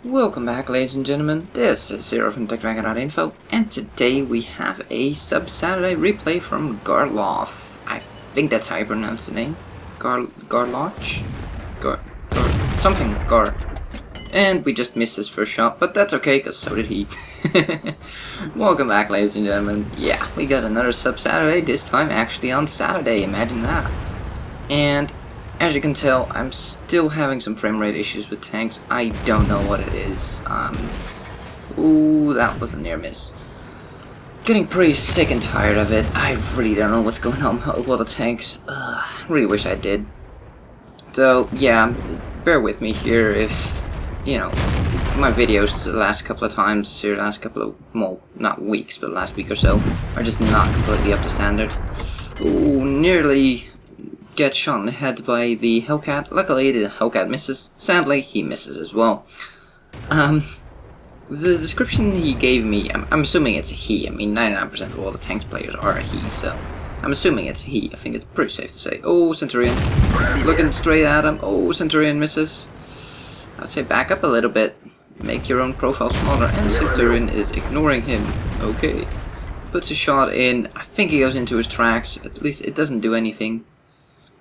Welcome back, ladies and gentlemen. This is Zero from TechDragon.info, and today we have a Sub-Saturday replay from Garlotch. I think that's how you pronounce the name. Garlotch? Something. And we just missed his first shot, but that's okay, because so did he. Welcome back, ladies and gentlemen. Yeah, we got another Sub-Saturday, this time actually on Saturday, imagine that. And as you can tell, I'm still having some frame rate issues with tanks. I don't know what it is. Ooh, that was a near miss. Getting pretty sick and tired of it. I really don't know what's going on with a lot of tanks. Really wish I did. So, yeah, bear with me here if, you know, my videos the last couple of times here, last couple of, well, not weeks, but last week or so, are just not completely up to standard. Ooh, nearly get shot in the head by the Hellcat. Luckily the Hellcat misses. Sadly, he misses as well. The description he gave me, I'm assuming it's a he. I mean, 99% of all the tanks players are a he, so I'm assuming it's a he. I think it's pretty safe to say. Oh, Centurion. Looking straight at him. Oh, Centurion misses. I'd say back up a little bit. Make your own profile smaller. And Centurion is ignoring him. Okay. Puts a shot in. I think he goes into his tracks. At least it doesn't do anything.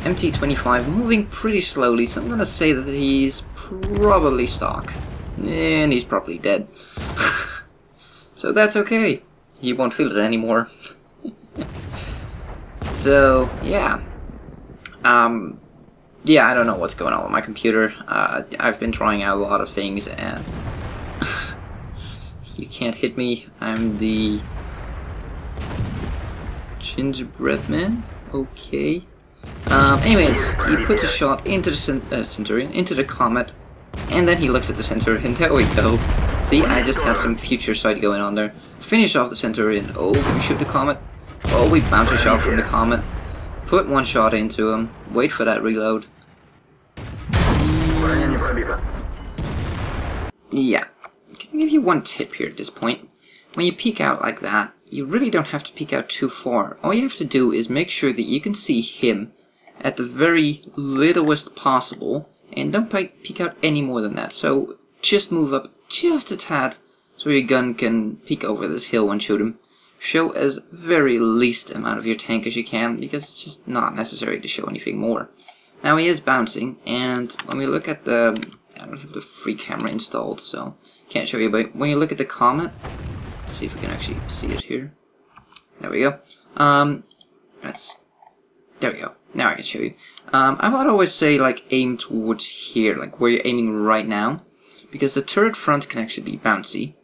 MT-25 moving pretty slowly, so I'm gonna say that he's probably stock. And he's probably dead. So that's okay. He won't feel it anymore. So, yeah. Yeah, I don't know what's going on with my computer. I've been trying out a lot of things and you can't hit me. I'm the gingerbread man. Okay. Anyways, he puts a shot into the Centurion, into the Comet, and then he looks at the Centurion. There we go. See, I just have some future sight going on there. Finish off the Centurion. Oh, we shoot the Comet. Oh, we bounce a shot from the Comet. Put one shot into him. Wait for that reload. And yeah. Can I give you one tip here at this point? When you peek out like that, you really don't have to peek out too far. All you have to do is make sure that you can see him at the very littlest possible, and don't peek out any more than that. So just move up just a tad so your gun can peek over this hill and shoot him. Show as very least amount of your tank as you can, because it's just not necessary to show anything more. Now he is bouncing, and when we look at the, I don't have the free camera installed, so can't show you, but when you look at the Comet, let's see if we can actually see it here. There we go. There we go. Now I can show you. I would always say, like, aim towards here, like where you're aiming right now, because the turret front can actually be bouncy.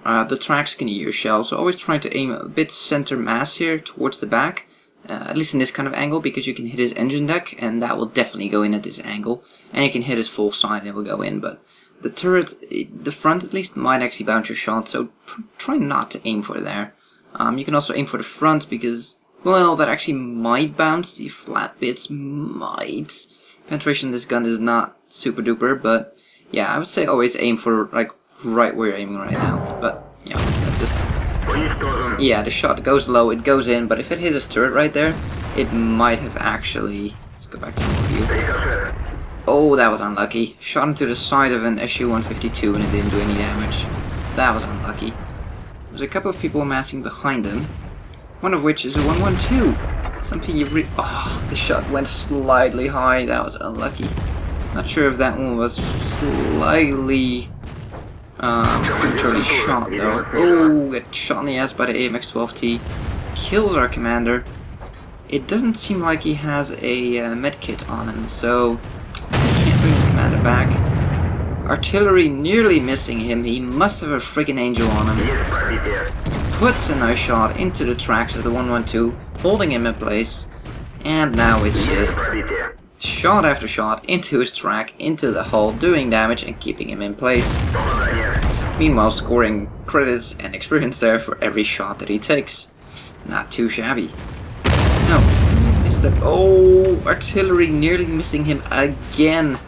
The tracks can eat your shell, so always try to aim a bit center mass here towards the back, at least in this kind of angle, because you can hit his engine deck, and that will definitely go in at this angle, and you can hit his full side and it will go in, but the turret, the front at least, might actually bounce your shot, so try not to aim for there. You can also aim for the front, because, well, that actually might bounce. The flat bits might. Penetration of this gun is not super duper, but yeah, I would say always aim for, like, right where you're aiming right now. But, yeah, that's just, yeah, the shot goes low, it goes in, but if it hit his turret right there, it might have actually, let's go back to the view. Oh, that was unlucky. Shot into the side of an SU-152 and it didn't do any damage. That was unlucky. There's a couple of people amassing behind him. One of which is a 112. Something you oh, the shot went slightly high. That was unlucky. Not sure if that one was slightly prematurely shot though. Oh, get shot in the ass by the AMX 12T. Kills our commander. It doesn't seem like he has a medkit on him, so he can't bring his commander back. Artillery nearly missing him. He must have a freaking angel on him. Puts a nice shot into the tracks of the 112, holding him in place, and now it's just shot after shot into his track, into the hull, doing damage and keeping him in place. Meanwhile, scoring credits and experience there for every shot that he takes. Not too shabby. No, is that, oh, artillery nearly missing him again.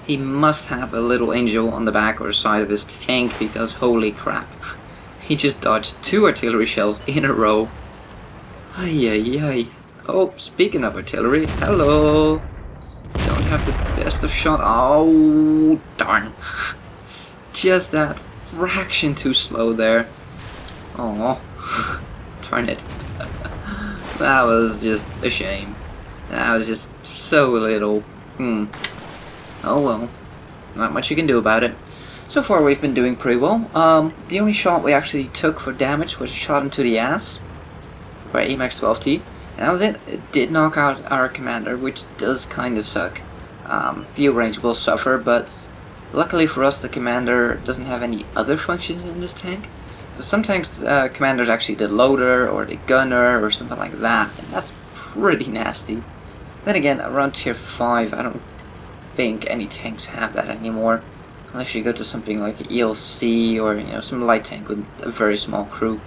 He must have a little angel on the back or side of his tank, because holy crap. He just dodged 2 artillery shells in a row. Ay ay ay. Oh, speaking of artillery, hello. Don't have the best of shot. Oh, darn. just that fraction too slow there. Oh, darn it. That was just a shame. That was just so little. Oh well, not much you can do about it. So far we've been doing pretty well. The only shot we actually took for damage was a shot into the ass by AMX 12T. And that was it. It did knock out our commander, which does kind of suck. View range will suffer, but luckily for us the commander doesn't have any other functions in this tank. So sometimes commander's actually the loader or the gunner or something like that, and that's pretty nasty. Then again, around tier 5 I don't think any tanks have that anymore. Unless you go to something like ELC or, you know, some light tank with a very small crew.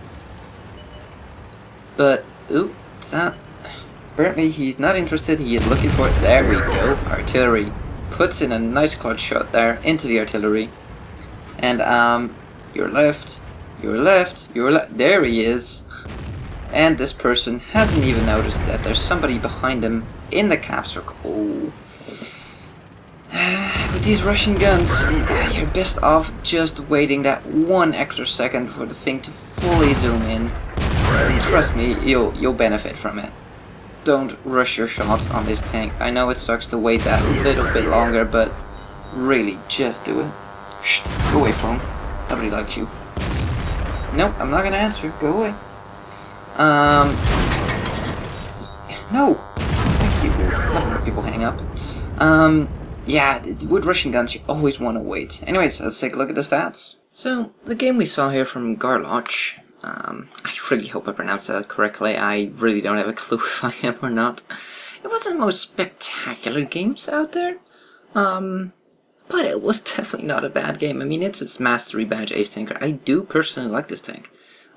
But, ooh, what's that? Apparently he's not interested, he is looking for it. There we go, artillery. Puts in a nice clutch shot there into the artillery. And, your left, there he is. And this person hasn't even noticed that there's somebody behind him in the cap circle. Oh. With these Russian guns, you're best off just waiting that 1 extra second for the thing to fully zoom in. Trust me, you'll benefit from it. Don't rush your shots on this tank. I know it sucks to wait that little bit longer, but really, just do it. Shh, go away, phone. Nobody likes you. Nope, I'm not gonna answer. Go away. No! Thank you. Let people hang up. Yeah, with Russian guns, you always want to wait. Anyways, let's take a look at the stats. So, the game we saw here from Garlotch, I really hope I pronounced that correctly. I really don't have a clue if I am or not. It wasn't the most spectacular games out there, but it was definitely not a bad game. I mean, it's its Mastery Badge Ace Tanker. I do personally like this tank.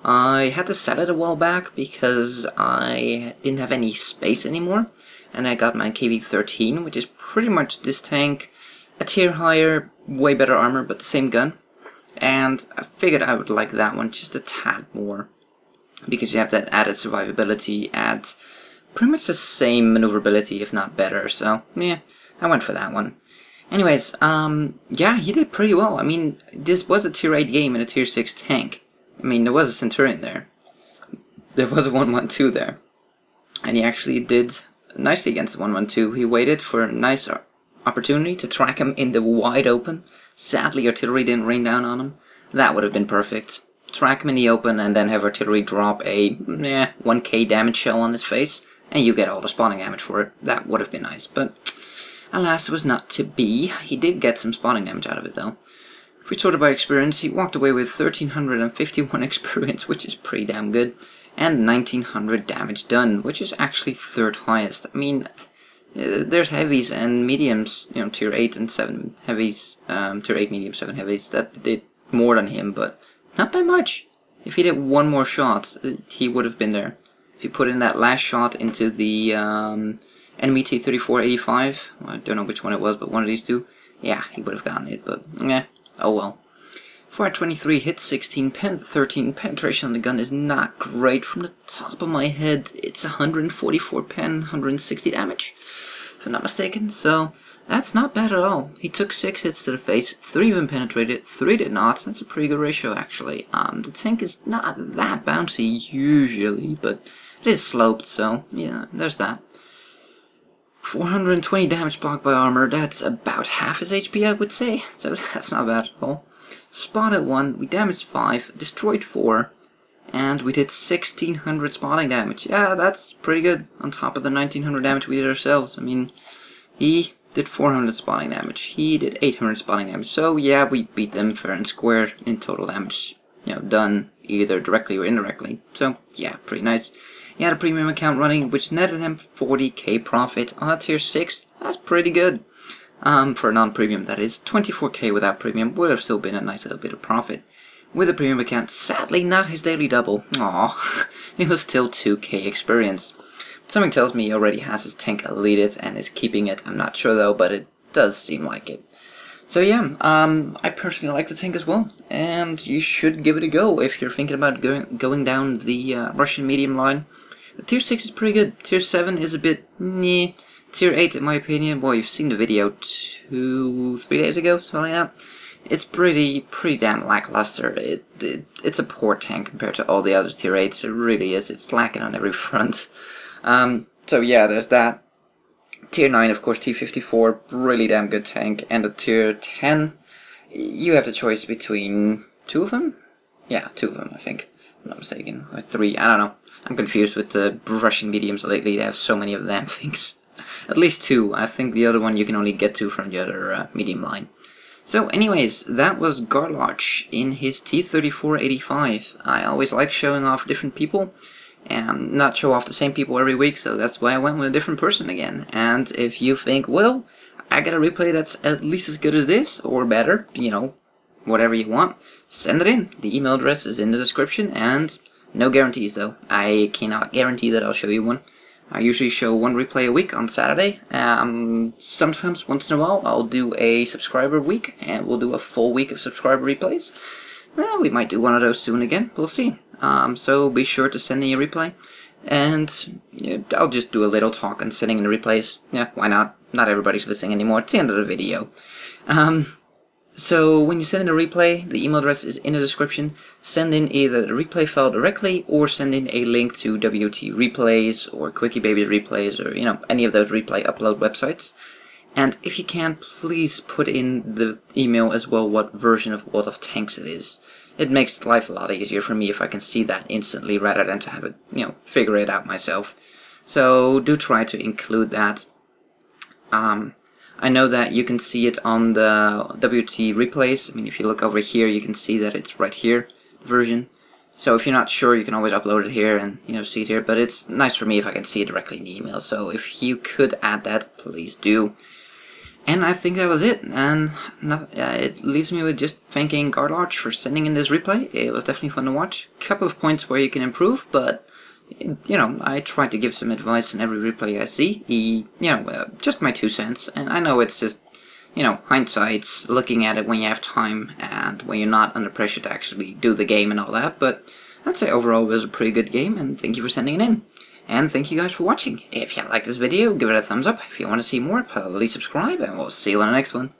I had to sell it a while back because I didn't have any space anymore. And I got my KV-13, which is pretty much this tank, a tier higher, way better armor, but the same gun. And I figured I would like that one just a tad more, because you have that added survivability at pretty much the same maneuverability, if not better. So yeah, I went for that one. Anyways, yeah, he did pretty well. I mean, this was a tier 8 game in a tier 6 tank. I mean, there was a Centurion there. There was a 112 there. And he actually did nicely against the 112. He waited for a nice opportunity to track him in the wide open. Sadly, artillery didn't rain down on him. That would have been perfect. Track him in the open and then have artillery drop a 1k damage shell on his face, and you get all the spawning damage for it. That would have been nice, but alas, it was not to be. He did get some spawning damage out of it, though. If we sort it by experience, he walked away with 1351 experience, which is pretty damn good. And 1900 damage done, which is actually 3rd highest. I mean, there's heavies and mediums, you know, tier 8 and 7 heavies, tier 8 medium, 7 heavies that did more than him, but not by much. If he did one more shot, he would have been there. If you put in that last shot into the enemy T-3485, well, I don't know which one it was, but one of these two, yeah, he would have gotten it, but oh well. 423 hits, 16 pen, 13 penetration on the gun is not great. From the top of my head, it's 144 pen, 160 damage, if I'm not mistaken. So that's not bad at all. He took 6 hits to the face, 3 of them penetrated, 3 did not. That's a pretty good ratio, actually. The tank is not that bouncy usually, but it is sloped, so yeah, there's that. 420 damage blocked by armor. That's about half his HP, I would say. So that's not bad at all. Spotted 1, we damaged 5, destroyed 4, and we did 1600 spotting damage. Yeah, that's pretty good on top of the 1900 damage we did ourselves. I mean, he did 400 spotting damage, he did 800 spotting damage. So yeah, we beat them fair and square in total damage, you know, done either directly or indirectly. So yeah, pretty nice. He had a premium account running, which netted him 40k profit on a tier 6. That's pretty good. For a non-premium, that is. 24k without premium would have still been a nice little bit of profit. With a premium account, sadly not his daily double. Aww, it was still 2k experience. Something tells me he already has his tank elite and is keeping it. I'm not sure though, but it does seem like it. So yeah, I personally like the tank as well, and you should give it a go if you're thinking about going down the Russian medium line. The tier 6 is pretty good. Tier 7 is a bit meh. Tier 8, in my opinion, boy, you've seen the video 2-3 days ago, something like that. it's pretty damn lackluster. It's a poor tank compared to all the other tier 8s. It really is. It's lacking on every front. So yeah, there's that. Tier 9, of course, T54, really damn good tank. And the tier 10, you have the choice between 2 of them? Yeah, 2 of them, I think. I'm not mistaken. Or 3, I don't know. I'm confused with the Russian mediums lately. They have so many of them things. At least 2. I think the other one you can only get to from the other medium line. So anyways, that was Garlotch in his T3485. I always like showing off different people and not show off the same people every week, so that's why I went with a different person again. And if you think, well, I got a replay that's at least as good as this, or better, you know, whatever you want, send it in. The email address is in the description, and no guarantees though. I cannot guarantee that I'll show you one. I usually show one replay a week on Saturday. Sometimes, once in a while, I'll do a subscriber week, and we'll do a full week of subscriber replays. Well, we might do one of those soon again. We'll see. So be sure to send me a replay, and yeah, I'll just do a little talk on sending in the replays. Yeah, why not? Not everybody's listening anymore. It's the end of the video. So when you send in a replay, the email address is in the description. Send in either the replay file directly, or send in a link to WT Replays or Quickie Baby Replays, or you know, any of those replay upload websites. And if you can, please put in the email as well what version of World of Tanks it is. It makes life a lot easier for me if I can see that instantly rather than to have it, you know, figure it out myself. So do try to include that. I know that you can see it on the WT Replays. I mean, if you look over here, you can see that it's right here, version. So if you're not sure, you can always upload it here and, you know, see it here. But it's nice for me if I can see it directly in the email. So if you could add that, please do. And I think that was it, and it leaves me with just thanking Garlotch for sending in this replay. It was definitely fun to watch. A couple of points where you can improve, but, you know, I try to give some advice in every replay I see. You know, just my 2 cents, and I know it's just, you know, hindsight's looking at it when you have time, and when you're not under pressure to actually do the game and all that, but I'd say overall it was a pretty good game, and thank you for sending it in. And thank you guys for watching. If you liked this video, give it a thumbs up. If you want to see more, please subscribe, and we'll see you on the next one.